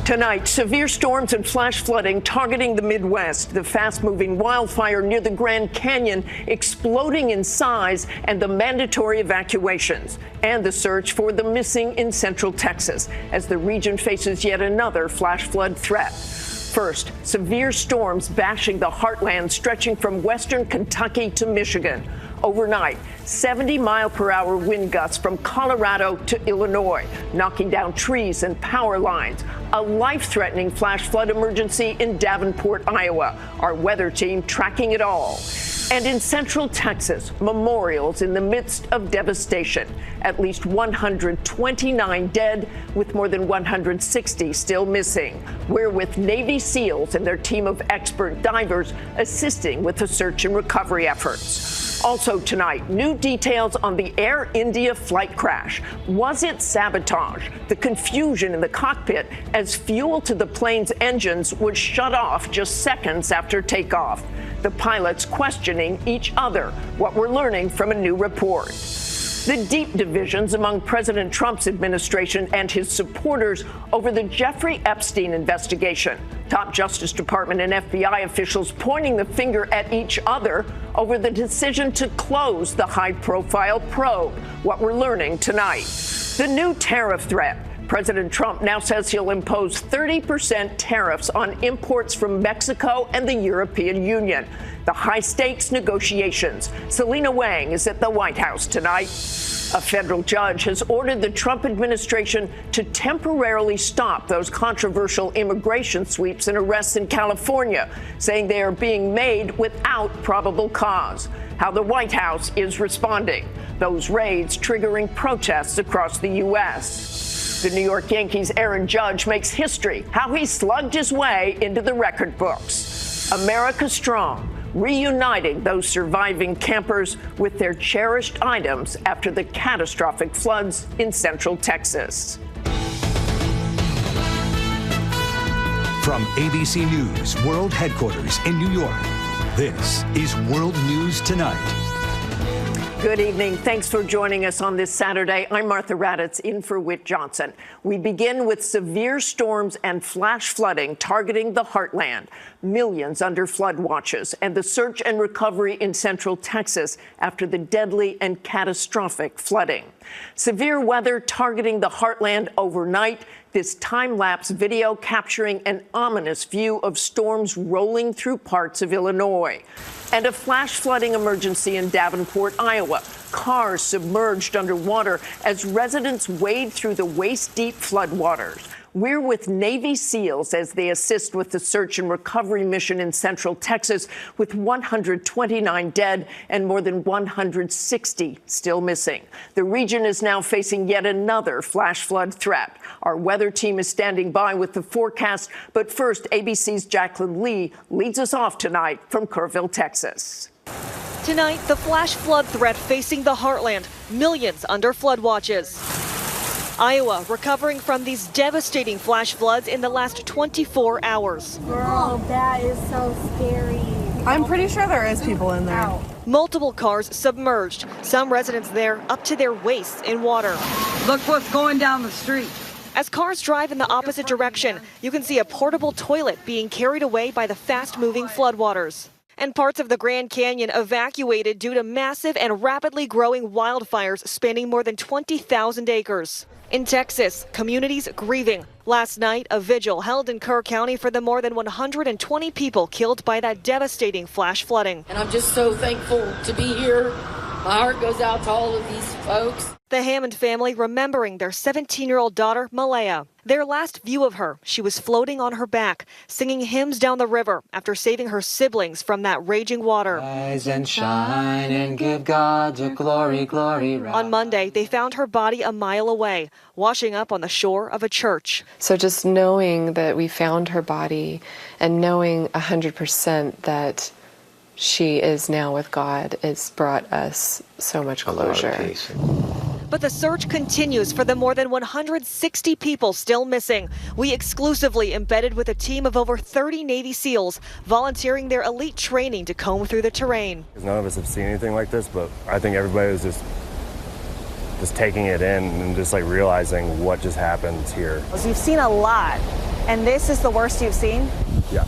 Tonight, severe storms and flash flooding targeting the Midwest, the fast-moving wildfire near the Grand Canyon exploding in size, and the mandatory evacuations, and the search for the missing in Central Texas as the region faces yet another flash flood threat. First, severe storms bashing the heartland stretching from western Kentucky to Michigan. Overnight, 70-mile-per-hour wind gusts from Colorado to Illinois, knocking down trees and power lines. A life-threatening flash flood emergency in Davenport, Iowa. Our weather team tracking it all. And in Central Texas, memorials in the midst of devastation. At least 129 dead, with more than 160 still missing. We're with Navy SEALs and their team of expert divers assisting with the search and recovery efforts. Also tonight, new details on the Air India flight crash. Was it sabotage? The confusion in the cockpit as fuel to the plane's engines was shut off just seconds after takeoff. The pilots questioning each other. What we're learning from a new report. The deep divisions among President Trump's administration and his supporters over the Jeffrey Epstein investigation. Top Justice Department and FBI officials pointing the finger at each other over the decision to close the high-profile probe. What we're learning tonight. The new tariff threat. President Trump now says he'll impose 30% tariffs on imports from Mexico and the European Union. The high-stakes negotiations. Selina Wang is at the White House tonight. A federal judge has ordered the Trump administration to temporarily stop those controversial immigration sweeps and arrests in California, saying they are being made without probable cause. How the White House is responding. Those raids triggering protests across the U.S. The New York Yankees' Aaron Judge makes history, how he slugged his way into the record books. America strong, reuniting those surviving campers with their cherished items after the catastrophic floods in Central Texas. From ABC News World Headquarters in New York, this is World News Tonight. Good evening. Thanks for joining us on this Saturday. I'm Martha Raddatz, in for Whit Johnson. We begin with severe storms and flash flooding targeting the heartland. Millions under flood watches and the search and recovery in Central Texas after the deadly and catastrophic flooding. Severe weather targeting the heartland overnight. This time-lapse video capturing an ominous view of storms rolling through parts of Illinois. And a flash flooding emergency in Davenport, Iowa. Cars submerged underwater as residents wade through the waist-deep floodwaters. We're with Navy SEALs as they assist with the search and recovery mission in Central Texas, with 129 dead and more than 160 still missing. The region is now facing yet another flash flood threat. Our weather team is standing by with the forecast. But first, ABC's Jaclyn Lee leads us off tonight from Kerrville, Texas. Tonight, the flash flood threat facing the heartland. Millions under flood watches. Iowa recovering from these devastating flash floods in the last 24 hours. Girl, that is so scary. I'm pretty sure there is people in there. Multiple cars submerged. Some residents there up to their waists in water. Look what's going down the street. As cars drive in the opposite direction, you can see a portable toilet being carried away by the fast-moving floodwaters. And parts of the Grand Canyon evacuated due to massive and rapidly growing wildfires spanning more than 20,000 acres. In Texas, communities grieving. Last night, a vigil held in Kerr County for the more than 120 people killed by that devastating flash flooding. And I'm just so thankful to be here. My heart goes out to all of these folks. The Hammond family remembering their 17-year-old daughter, Malaya. Their last view of her, she was floating on her back, singing hymns down the river after saving her siblings from that raging water. Rise and shine and give God the glory, glory. On Monday, they found her body a mile away, washing up on the shore of a church. So just knowing that we found her body and knowing 100% that she is now with God, it's brought us so much closure. But the search continues for the more than 160 people still missing. We exclusively embedded with a team of over 30 Navy SEALs, volunteering their elite training to comb through the terrain. None of us have seen anything like this, but I think everybody was just taking it in and just like realizing what just happened here. You've seen a lot And this is the worst you've seen? Yeah.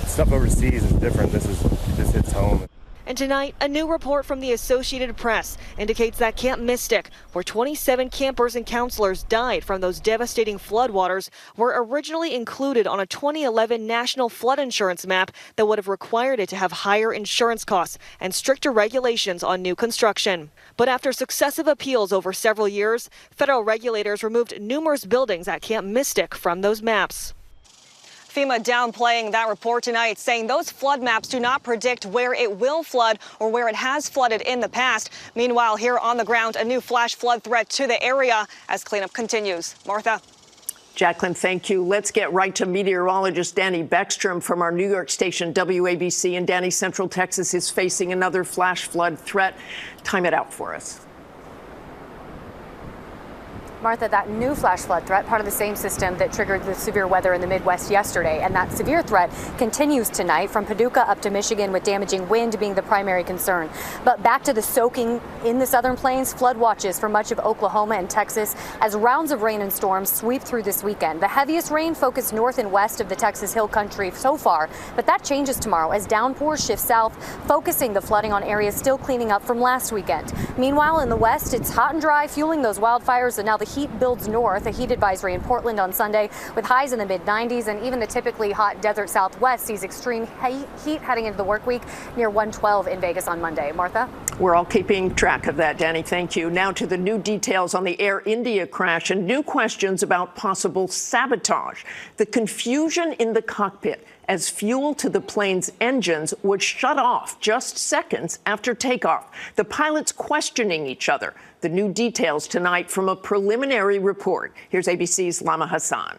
Stuff overseas is different. This hits home. And tonight, a new report from the Associated Press indicates that Camp Mystic, where 27 campers and counselors died from those devastating floodwaters, were originally included on a 2011 national flood insurance map that would have required it to have higher insurance costs and stricter regulations on new construction. But after successive appeals over several years, federal regulators removed numerous buildings at Camp Mystic from those maps. FEMA downplaying that report tonight, saying those flood maps do not predict where it will flood or where it has flooded in the past. Meanwhile, here on the ground, a new flash flood threat to the area as cleanup continues. Martha. Jaclyn, thank you. Let's get right to meteorologist Danny Beckstrom from our New York station WABC. And Danny, Central Texas is facing another flash flood threat. Time it out for us. Martha, that new flash flood threat, part of the same system that triggered the severe weather in the Midwest yesterday. And that severe threat continues tonight from Paducah up to Michigan, with damaging wind being the primary concern. But back to the soaking in the southern plains, flood watches for much of Oklahoma and Texas as rounds of rain and storms sweep through this weekend. The heaviest rain focused north and west of the Texas Hill Country so far, but that changes tomorrow as downpours shift south, focusing the flooding on areas still cleaning up from last weekend. Meanwhile, in the west, it's hot and dry, fueling those wildfires, and now the heat builds north. A heat advisory in Portland on Sunday with highs in the mid-90s, and even the typically hot desert Southwest sees extreme heat heading into the work week, near 112 in Vegas on Monday. Martha? We're all keeping track of that, Danny. Thank you. Now to the new details on the Air India crash and new questions about possible sabotage. The confusion in the cockpit as fuel to the plane's engines would shut off just seconds after takeoff. The pilots questioning each other. The new details tonight from a preliminary report. Here's ABC's Lama Hasan.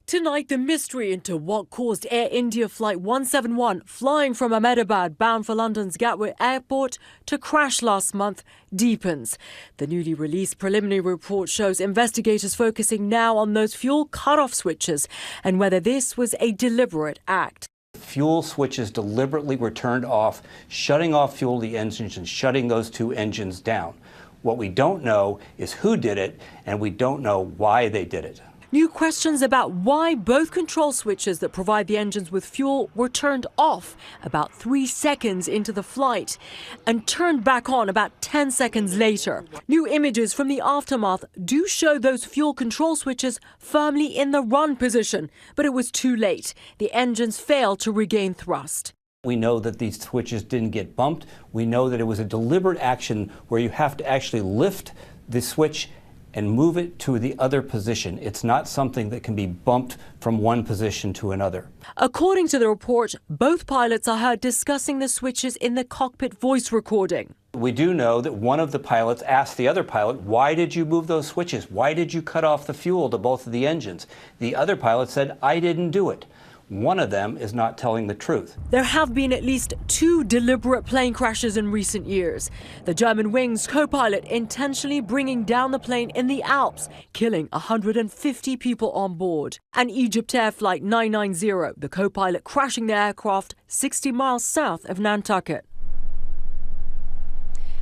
Tonight, the mystery into what caused Air India Flight 171, flying from Ahmedabad bound for London's Gatwick Airport, to crash last month deepens. The newly released preliminary report shows investigators focusing now on those fuel cutoff switches and whether this was a deliberate act. Fuel switches deliberately were turned off, shutting off fuel to the engines and shutting those two engines down. What we don't know is who did it, and we don't know why they did it. New questions about why both control switches that provide the engines with fuel were turned off about 3 seconds into the flight and turned back on about 10 seconds later. New images from the aftermath do show those fuel control switches firmly in the run position, but it was too late. The engines failed to regain thrust. We know that these switches didn't get bumped. We know that it was a deliberate action where you have to actually lift the switch and move it to the other position. It's not something that can be bumped from one position to another. According to the report, both pilots are heard discussing the switches in the cockpit voice recording. We do know that one of the pilots asked the other pilot, why did you move those switches? Why did you cut off the fuel to both of the engines? The other pilot said, I didn't do it. One of them is not telling the truth. There have been at least 2 deliberate plane crashes in recent years. The German Wings co-pilot intentionally bringing down the plane in the Alps, killing 150 people on board. And Egypt Air Flight 990, the co-pilot crashing the aircraft 60 miles south of Nantucket.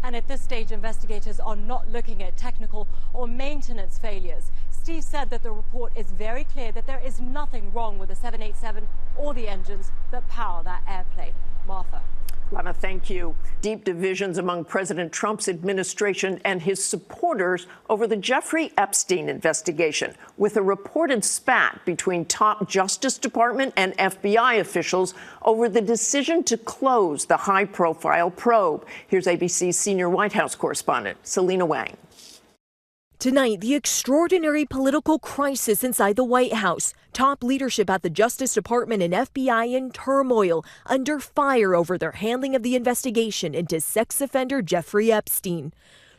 And at this stage, investigators are not looking at technical or maintenance failures. Steve said that the report is very clear that there is nothing wrong with the 787 or the engines that power that airplane. Martha. Lama, thank you. Deep divisions among President Trump's administration and his supporters over the Jeffrey Epstein investigation, with a reported spat between top Justice Department and FBI officials over the decision to close the high-profile probe. Here's ABC's senior White House correspondent, Selina Wang. Tonight, the extraordinary political crisis inside the White House. Top leadership at the Justice Department and FBI in turmoil, under fire over their handling of the investigation into sex offender Jeffrey Epstein.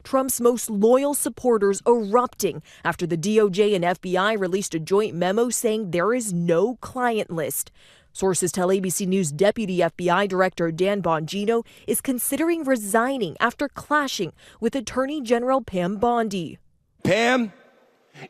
Trump's most loyal supporters erupting after the DOJ and FBI released a joint memo saying there is no client list. Sources tell ABC News Deputy FBI Director Dan Bongino is considering resigning after clashing with Attorney General Pam Bondi. Pam,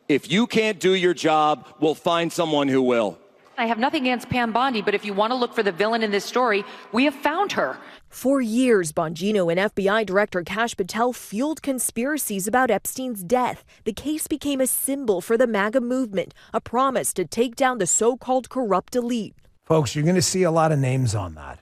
if you can't do your job, we'll find someone who will. I have nothing against Pam Bondi, but if you want to look for the villain in this story, we have found her. For years, Bongino and FBI Director Kash Patel fueled conspiracies about Epstein's death. The case became a symbol for the MAGA movement, a promise to take down the so-called corrupt elite. Folks, you're going to see a lot of names on that.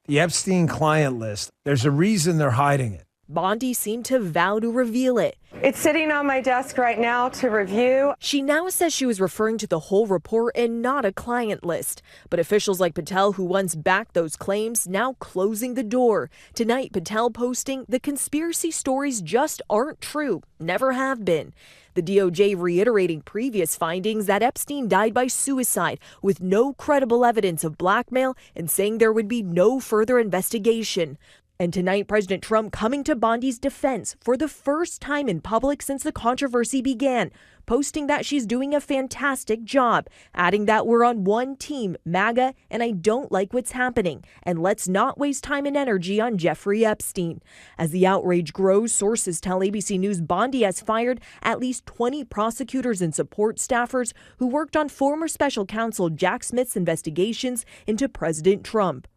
The Epstein client list, there's a reason they're hiding it. Bondi seemed to vow to reveal it. It's sitting on my desk right now to review. She now says she was referring to the whole report and not a client list. But officials like Patel, who once backed those claims, now closing the door. Tonight, Patel posting the conspiracy stories just aren't true, never have been. The DOJ reiterating previous findings that Epstein died by suicide with no credible evidence of blackmail and saying there would be no further investigation. And tonight, President Trump coming to Bondi's defense for the first time in public since the controversy began, posting that she's doing a fantastic job, adding that we're on one team, MAGA, and I don't like what's happening, and let's not waste time and energy on Jeffrey Epstein. As the outrage grows, sources tell ABC News Bondi has fired at least 20 prosecutors and support staffers who worked on former special counsel Jack Smith's investigations into President Trump.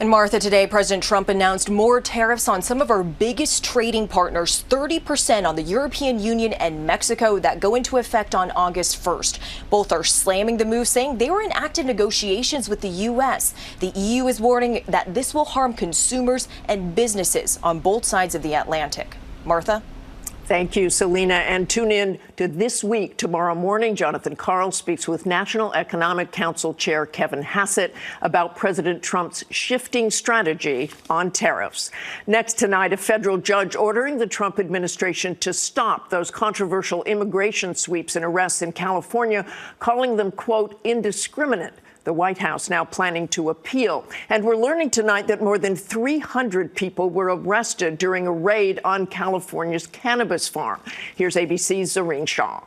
And Martha, today President Trump announced more tariffs on some of our biggest trading partners, 30% on the European Union and Mexico, that go into effect on August 1st. Both are slamming the move, saying they were in active negotiations with the U.S. The EU is warning that this will harm consumers and businesses on both sides of the Atlantic. Martha? Thank you, Selina. And tune in to This Week tomorrow morning. Jonathan Karl speaks with National Economic Council Chair Kevin Hassett about President Trump's shifting strategy on tariffs. Next tonight, a federal judge ordering the Trump administration to stop those controversial immigration sweeps and arrests in California, calling them, quote, indiscriminate. The White House now planning to appeal. And we're learning tonight that more than 300 people were arrested during a raid on California's cannabis farm. Here's ABC's Zareen Shaw.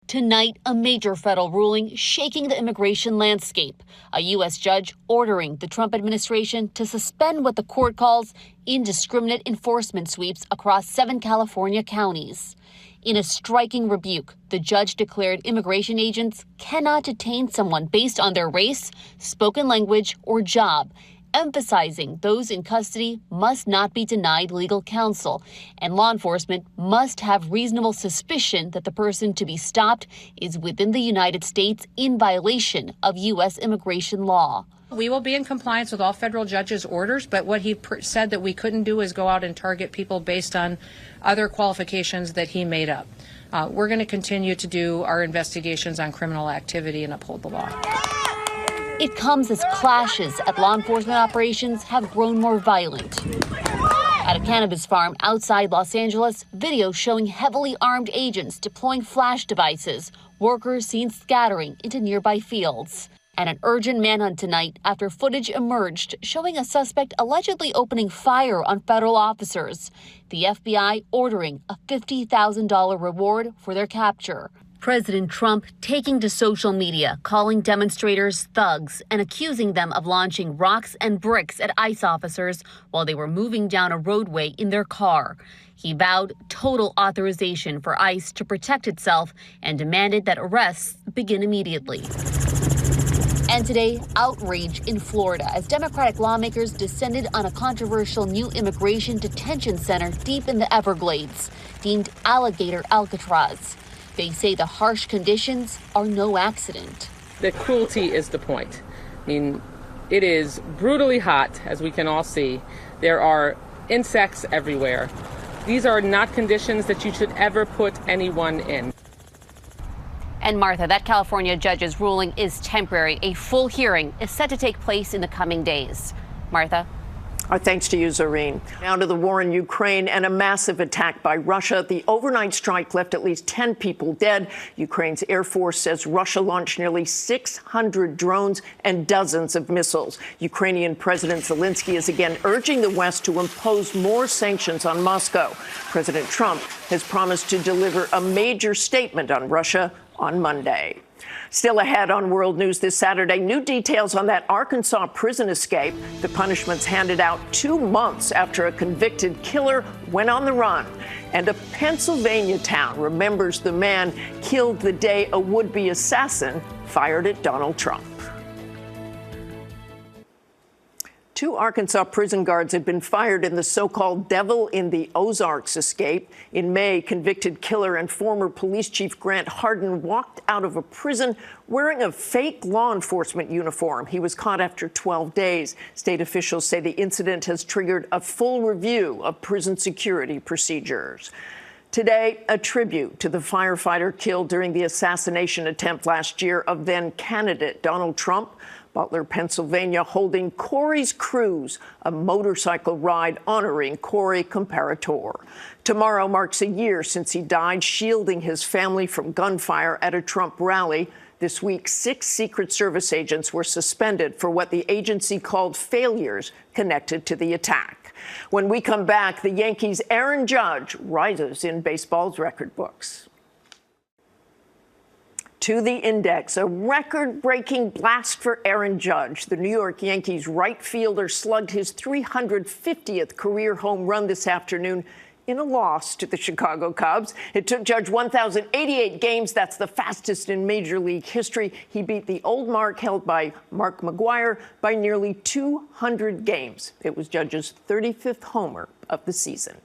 Tonight, a major federal ruling shaking the immigration landscape. A U.S. judge ordering the Trump administration to suspend what the court calls indiscriminate enforcement sweeps across 7 California counties. In a striking rebuke, the judge declared immigration agents cannot detain someone based on their race, spoken language, or job, emphasizing those in custody must not be denied legal counsel, and law enforcement must have reasonable suspicion that the person to be stopped is within the United States in violation of U.S. immigration law. We will be in compliance with all federal judges' orders, but what he said that we couldn't do is go out and target people based on other qualifications that he made up. We're going to continue to do our investigations on criminal activity and uphold the law. It comes as clashes at law enforcement operations have grown more violent. At a cannabis farm outside Los Angeles, video showing heavily armed agents deploying flash devices, workers seen scattering into nearby fields. And an urgent manhunt tonight after footage emerged showing a suspect allegedly opening fire on federal officers. The FBI ordering a $50,000 reward for their capture. President Trump taking to social media, calling demonstrators thugs and accusing them of launching rocks and bricks at ICE officers while they were moving down a roadway in their car. He vowed total authorization for ICE to protect itself and demanded that arrests begin immediately. And today, outrage in Florida as Democratic lawmakers descended on a controversial new immigration detention center deep in the Everglades, deemed Alligator Alcatraz. They say the harsh conditions are no accident. The cruelty is the point. I mean, it is brutally hot, as we can all see. There are insects everywhere. These are not conditions that you should ever put anyone in. And Martha, that California judge's ruling is temporary. A full hearing is set to take place in the coming days. Martha? Our thanks to you, Zareen. Now to the war in Ukraine and a massive attack by Russia. The overnight strike left at least 10 people dead. Ukraine's Air Force says Russia launched nearly 600 drones and dozens of missiles. Ukrainian President Zelensky is again urging the West to impose more sanctions on Moscow. President Trump has promised to deliver a major statement on Russia on Monday. Still ahead on World News this Saturday, new details on that Arkansas prison escape. The punishments handed out 2 months after a convicted killer went on the run. And a Pennsylvania town remembers the man killed the day a would-be assassin fired at Donald Trump. 2 Arkansas prison guards had been fired in the so-called Devil in the Ozarks escape. In May, convicted killer and former police chief Grant Hardin walked out of a prison wearing a fake law enforcement uniform. He was caught after 12 days. State officials say the incident has triggered a full review of prison security procedures. Today, a tribute to the firefighter killed during the assassination attempt last year of then-candidate Donald Trump. Butler, Pennsylvania, holding Corey's Cruise, a motorcycle ride honoring Corey Comparator. Tomorrow marks a year since he died shielding his family from gunfire at a Trump rally. This week, 6 Secret Service agents were suspended for what the agency called failures connected to the attack. When we come back, the Yankees' Aaron Judge rises in baseball's record books. To the index, a record-breaking blast for Aaron Judge. The New York Yankees right fielder slugged his 350th career home run this afternoon in a loss to the Chicago Cubs. It took Judge 1,088 games. That's the fastest in Major League history. He beat the old mark held by Mark McGwire by nearly 200 games. It was Judge's 35th homer of the season.